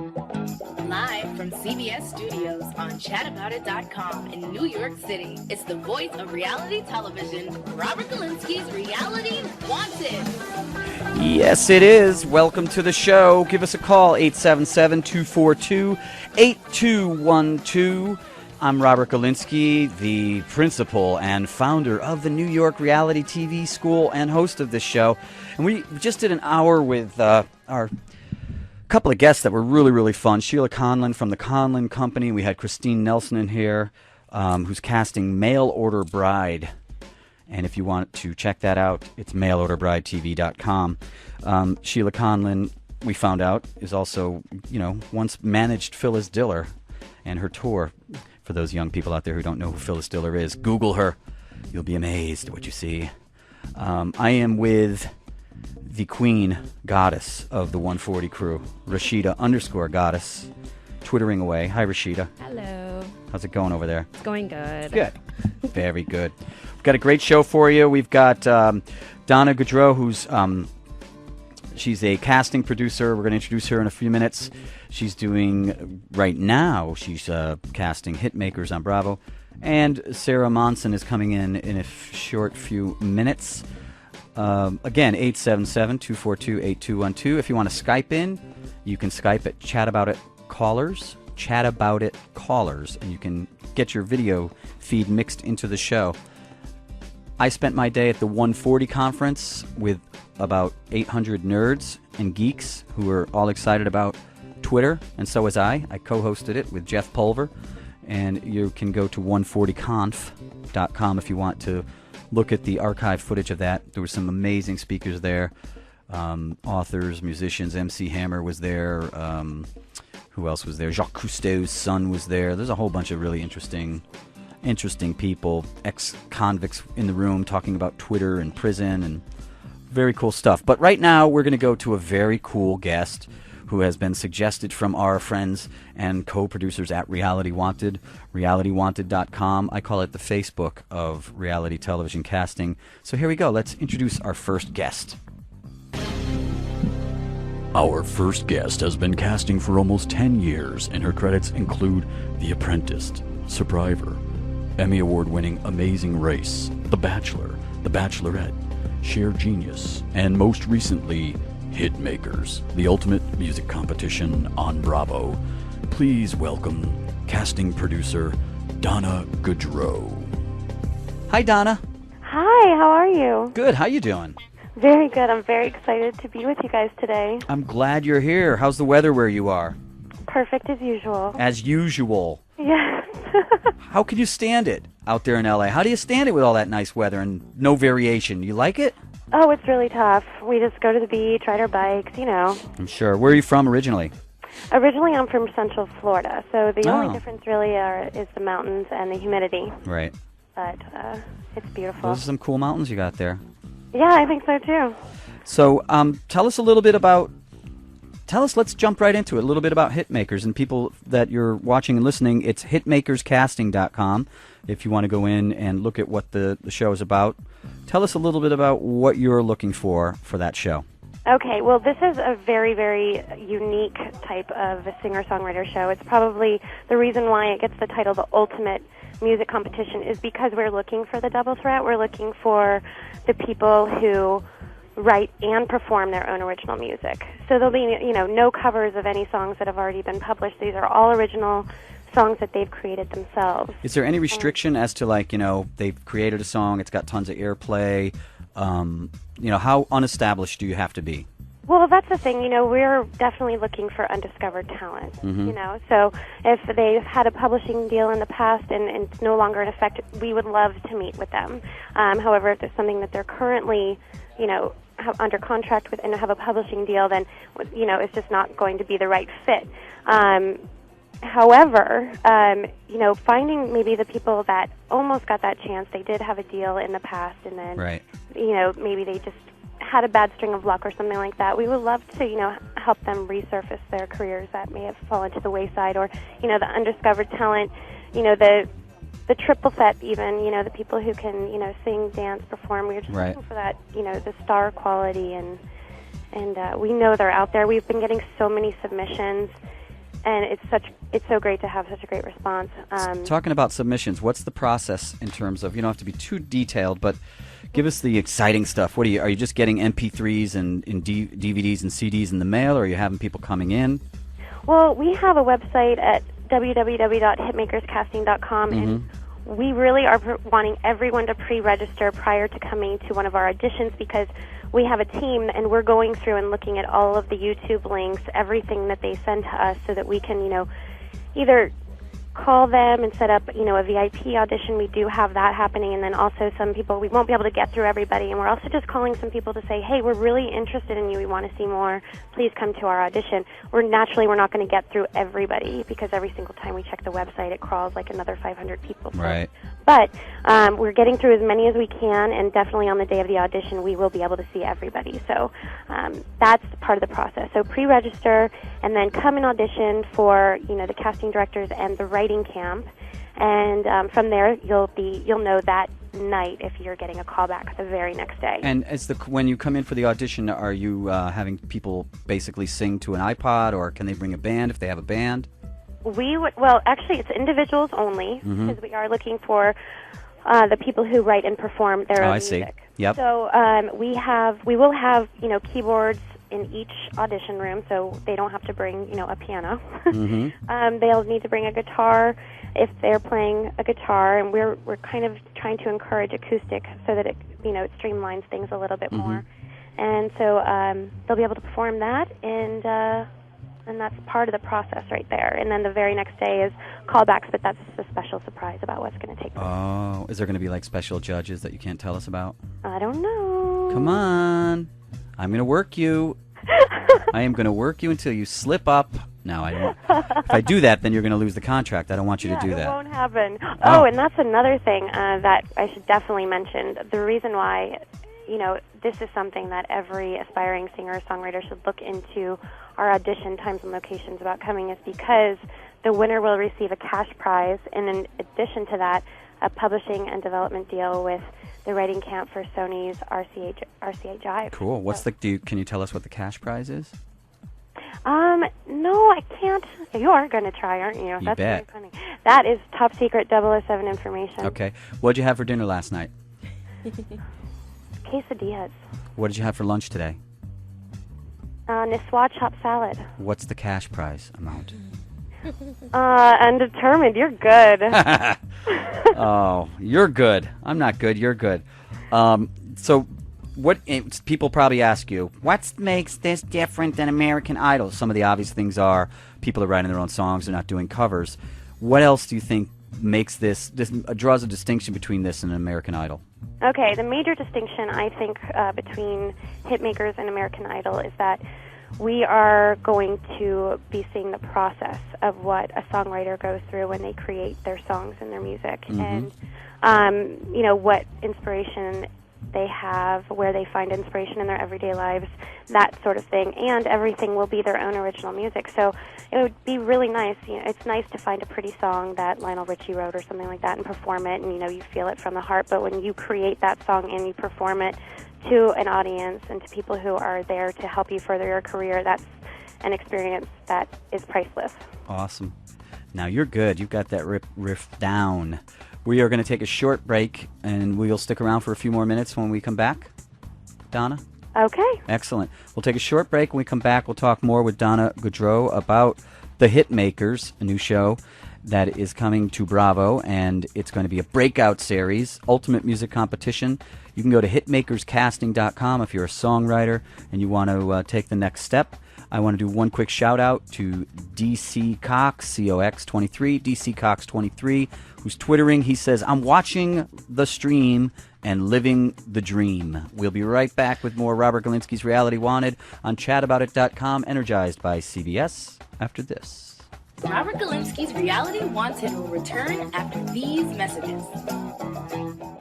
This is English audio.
Live from CBS Studios on chataboutit.com in New York City, it's the voice of reality television, Robert Galinskys' Reality Wanted. Yes, it is. Welcome to the show. Give us a call, 877-242-8212. I'm Robert Galinskys, the principal and founder of the New York Reality TV School and host of this show. And we just did an hour with our couple of guests that were really, really fun. Sheila Conlin from the Conlin Company. We had Christine Nelson in here, who's casting Mail Order Bride. And if you want to check that out, it's mailorderbridetv.com. Sheila Conlin, we found out, is also, once managed Phyllis Diller and her tour. For those young people out there who don't know who Phyllis Diller is, Google her. You'll be amazed at what you see. I am with the queen goddess of the 140 crew, Rashida_goddess, twittering away. Hi, Rashida. Hello. How's it going over there? It's going good. Good. Very good. We've got a great show for you. We've got Donna Goodrow, who's she's a casting producer. We're going to introduce her in a few minutes. She's doing, right now, she's casting Hitmakers on Bravo. And Sarah Monson is coming in a short few minutes. Again, 877-242-8212. If you want to Skype in, you can Skype at chataboutit callers, and you can get your video feed mixed into the show. I spent my day at the 140 conference with about 800 nerds and geeks who were all excited about Twitter, and so was I. I co-hosted it with Jeff Pulver, and you can go to 140conf.com if you want to look at the archive footage of that. There were some amazing speakers there, authors, musicians. MC Hammer was there. Who else was there? Jacques Cousteau's son was there. There's a whole bunch of really interesting people, ex-convicts in the room talking about Twitter and prison and very cool stuff. But right now we're going to go to a very cool guest who has been suggested from our friends and co-producers at Reality Wanted, RealityWanted.com. I call it the Facebook of reality television casting. So here we go. Let's introduce our first guest. Our first guest has been casting for almost 10 years, and her credits include The Apprentice, Survivor, Emmy Award-winning Amazing Race, The Bachelor, The Bachelorette, Sheer Genius, and most recently, Hitmakers, the ultimate music competition on Bravo. Please welcome casting producer Donna Goodrow. Hi, Donna. Hi, how are you? Good. How you doing? Very good. I'm very excited to be with you guys today. I'm glad you're here. How's the weather where you are? Perfect as usual. As usual. Yes. How can you stand it out there in L.A.? How do you stand it with all that nice weather and no variation? You like it? Oh, it's really tough. We just go to the beach, ride our bikes, I'm sure. Where are you from originally? Originally, I'm from Central Florida, so the only difference really is the mountains and the humidity. Right. But it's beautiful. Those are some cool mountains you got there. Yeah, I think so too. So tell us a little bit let's jump right into it, a little bit about Hitmakers and people that you're watching and listening. It's hitmakerscasting.com if you want to go in and look at what the show is about. Tell us a little bit about what you're looking for that show. Okay, well, this is a very, very unique type of a singer-songwriter show. It's probably the reason why it gets the title The Ultimate Music Competition is because we're looking for the double threat. We're looking for the people who write and perform their own original music. So there'll be, no covers of any songs that have already been published. These are all original songs that they've created themselves. Is there any restriction as to, they've created a song, it's got tons of airplay? How unestablished do you have to be? Well, that's the thing. We're definitely looking for undiscovered talent. Mm-hmm. So if they've had a publishing deal in the past and it's no longer in effect, we would love to meet with them. However, if there's something that they're currently, have under contract with and have a publishing deal, then, it's just not going to be the right fit. However, finding maybe the people that almost got that chance, they did have a deal in the past, and then, right. Maybe they just had a bad string of luck or something like that. We would love to, help them resurface their careers that may have fallen to the wayside, or, the undiscovered talent, the triple set even, the people who can, sing, dance, perform. We're just looking for that, the star quality, and we know they're out there. We've been getting so many submissions, and it's so great to have such a great response. Talking about submissions, what's the process in terms of, you don't have to be too detailed, but give us the exciting stuff. Are you just getting MP3s and DVDs and CDs in the mail, or are you having people coming in? Well, we have a website at www.hitmakerscasting.com, and we really are wanting everyone to pre-register prior to coming to one of our auditions, because we have a team and we're going through and looking at all of the YouTube links, everything that they send to us, so that we can, either call them and set up, a VIP audition. We do have that happening, and then also some people, we won't be able to get through everybody, and we're also just calling some people to say, hey, we're really interested in you, we want to see more, please come to our audition. We're not going to get through everybody, because every single time we check the website, it crawls like another 500 people. Right. But we're getting through as many as we can, and definitely on the day of the audition, we will be able to see everybody. So that's part of the process. So pre-register, and then come and audition for, the casting directors and the writing camp. And from there, you'll know that night if you're getting a call back the very next day. And when you come in for the audition, are you having people basically sing to an iPod, or can they bring a band if they have a band? Actually, it's individuals only, because we are looking for the people who write and perform their own music. I see. Yep. So we will have keyboards in each audition room, so they don't have to bring a piano. They'll need to bring a guitar if they're playing a guitar, and we're kind of trying to encourage acoustic so that it streamlines things a little bit more. And so they'll be able to perform that, and that's part of the process right there. And then the very next day is callbacks, but that's a special surprise about what's going to take place. Oh, is there going to be like special judges that you can't tell us about? I don't know. Come on. I'm going to work you. I am going to work you until you slip up. No, I don't. If I do that, then you're going to lose the contract. I don't want you to do that. It won't happen. Oh, and that's another thing that I should definitely mention. The reason why, this is something that every aspiring singer-songwriter should look into our audition times and locations about coming, is because the winner will receive a cash prize, and in addition to that, a publishing and development deal with the writing camp for Sony's RCHI. Cool. Can you tell us what the cash prize is? No, I can't. You are going to try, aren't you? That's bet. very funny. That is top secret 007 information. Okay. What did you have for dinner last night? Quesadillas. What did you have for lunch today? Niswa chopped salad. What's the cash prize amount? Undetermined. You're good. Oh, you're good. I'm not good. You're good. So people probably ask you, what makes this different than American Idol? Some of the obvious things are people are writing their own songs. They're not doing covers. What else do you think makes this draws a distinction between this and American Idol? Okay, the major distinction, I think, between Hitmakers and American Idol is that we are going to be seeing the process of what a songwriter goes through when they create their songs and their music, and what inspiration they have, where they find inspiration in their everyday lives, that sort of thing, and everything will be their own original music. So it would be really nice. It's nice to find a pretty song that Lionel Richie wrote or something like that and perform it, and you feel it from the heart. But when you create that song and you perform it to an audience and to people who are there to help you further your career, that's an experience that is priceless. Awesome. Now you're good. You've got that riff down. We are going to take a short break, and we'll stick around for a few more minutes when we come back. Donna? Okay. Excellent. We'll take a short break. When we come back, we'll talk more with Donna Goodrow about the Hitmakers, a new show that is coming to Bravo, and it's going to be a breakout series, ultimate music competition. You can go to hitmakerscasting.com if you're a songwriter and you want to take the next step. I want to do one quick shout-out to DC Cox, COX23, DC Cox23, who's twittering. He says, I'm watching the stream and living the dream. We'll be right back with more Robert Galinskys Reality Wanted on chataboutit.com, energized by CBS, after this. Robert Galinskys Reality Wanted will return after these messages.